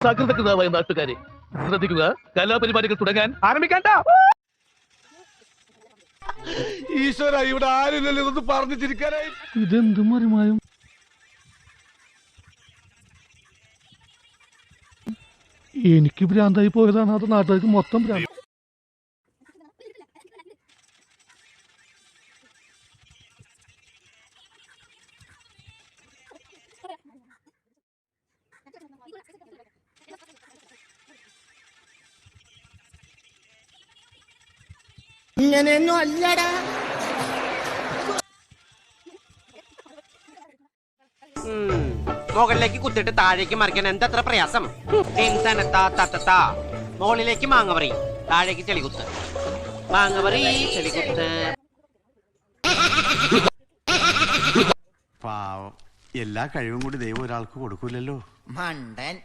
സകൃതകൃതമായ നാട്ടുകാരെ ശ്രദ്ധിക്കുക, കലാപരിപാടികൾ തുടങ്ങാൻ ആരംഭിക്കണ്ട. ഈശ്വര, ഇവിടെ ആരില്ലല്ലോ ഇതൊന്ന് പറഞ്ഞു ചിരിക്കാനായി. ഇതെന്തും മറിമായും. എനിക്ക് ഭ്രാന്തായി പോയതാണ്, അത് നാട്ടുകാർക്ക് മൊത്തം ഭ്രാന്ത്. ഇങ്ങനെയൊന്നും അല്ലടാ. മുകളിലേക്ക് കുത്തിട്ട് താഴേക്ക് മറിക്കാൻ എന്തത്ര പ്രയാസം. മുകളിലേക്ക് മാങ്ങപറി, താഴേക്ക് ചെളികുത്ത്, മാങ്ങപറി ചെളികുത്ത്. പാവം, എല്ലാ കഴിവും കൂടി ദൈവം ഒരാൾക്ക് കൊടുക്കൂലല്ലോ. മണ്ടൻ.